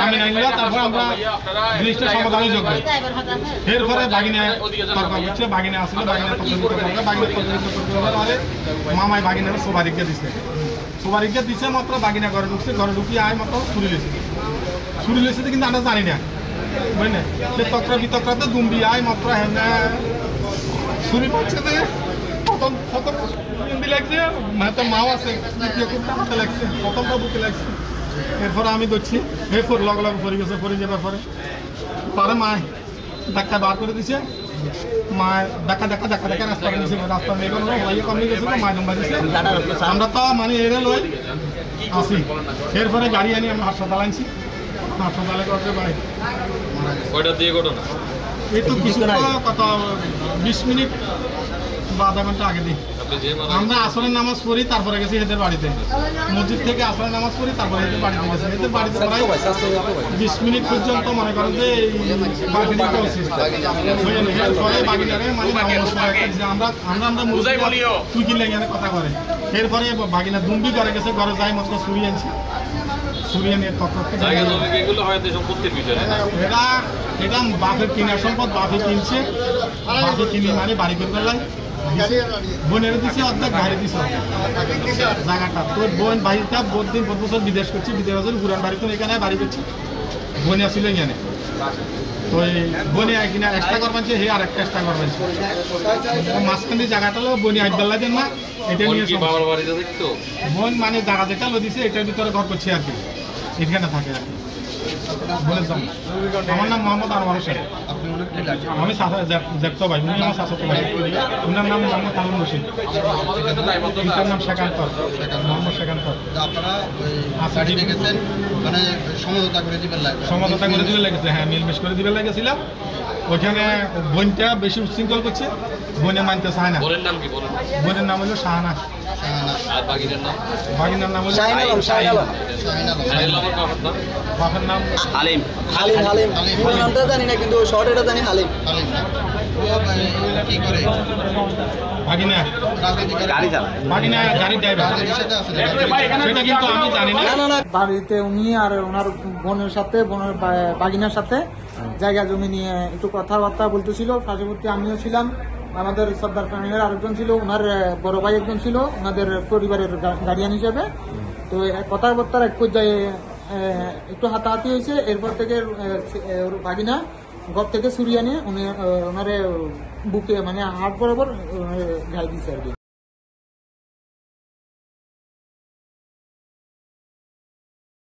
আমি নাইলা তারপর আমরা জিনিসটা সমাধানের যোগ্য এরপরে বাগিনা তর্ক হচ্ছে বাগিনা আসলে বাগিনা মামাই বাগিনার সোবারিকে দিছে মাত্র বাগিনা ঘরে ঢুকছে ঘরে ঢুকিয়ে আয় মাত্র ছুরি লেছে কিন্তু আমরা জানি না বুঝলেন সে তক্রা বিতক্রাতে দুম্বি আয় মাত্র হ্যাঁ ছুরি পাচ্ছে যে প্রথম দুম্বি লাগছে মানে তো মাও আছে দ্বিতীয় করতে হাতে লাগছে প্রথমটা বুকে লাগছে এরপরে আমি ধরছি এরপর লগ লগ পরে গেছে পরে যাবার পরে মায় ধাক্কা বার করে দিছে মায় ধাক্কা রাস্তা দিয়েছে রাস্তা মেয়ে করলো কমে গেছে মায় দম্বা দিছে আমরা তো মানে এরে লই আসি এরপরে গাড়ি আনি আমরা হাসপাতাল আনছি হাসপাতালে করতে পারি এই তো কিছু কত 20 মিনিট বা আধা ঘন্টা আগে দিই আমরা আসরের নামাজ পড়ি তারপরে গেছি এদের বাড়িতে মসজিদ থেকে আসরের নামাজ পড়ি তারপরে এদের বাড়িতে গেছি এদের বাড়িতে প্রায় 20 মিনিট পর্যন্ত মনে করেন যে তুই কিনলে কথা করে এরপরে বাগিনা দুম্বি করে গেছে ঘরে যাই মাত্র ছুরি আনছি ছুরি নিয়ে এটা বাপের কিনার সম্পদ বাপে কিনছে বাপে কিনে মানে বাড়ি করতে লাই বোনের দিছে অর্ধেক বাইরে দিছে জায়গাটা তোর বোন বাড়িটা বহুত বছর বিদেশ করছি বিদেশ পুরান বাড়ি তো এখানে বাড়ি করছি বোন আসছিল এখানে তো বোনে কিনা এক্সট্রা করবানছে হে আর একটা এক্সট্রা করবানছে মাঝখানে জায়গাটা হলো বোনে আইডাল্লা দেন না এটা নিয়ে বোন মানে জায়গা যেটা লো দিছে এটার ভিতরে ঘর করছে আর কি এখানে থাকে আর কি আমার নাম মোহাম্মদ আনোয়ার হোসেন আমি জ্যাপ্তো ভাই উনি আমার শাসক ভাই ওনার নাম মোহাম্মদ আলম রশিদ পিতার নাম শেখান্তর মোহাম্মদ শেখান্তর সমঝোতা করে দিবে লেগেছে হ্যাঁ মিলমিশ করে দিবে লেগেছিলাম ওইখানে বোনটা বেশি উচ্ছৃঙ্খল করছে বোনে মানতে চায় না বোনের নাম হলো শাহানা বাগিনার নাম হলো বাপের নাম হালিম পুরো নামটা জানি না কিন্তু শর্ট এটা জানি হালিম কি করে বাগিনা গাড়ি ড্রাইভার সেটা কিন্তু আমি জানি না বাড়িতে উনি আর ওনার বোনের সাথে বাগিনার সাথে জায়গা জমি নিয়ে একটু কথাবার্তা বলতেছিল পার্শ্ববর্তী আমিও ছিলাম আমাদের সর্দার ফ্যামিলির আরেকজন ছিল ওনার বড় ভাই একজন ছিল ওনাদের পরিবারের গার্ডিয়ান হিসেবে তো কথাবার্তার এক পর্যায়ে একটু হাতাহাতি হয়েছে এরপর থেকে বাগিনা ঘর থেকে ছুরি আনে উনি ওনারে বুকে মানে হাত বরাবর ঘাই দিচ্ছে আর কি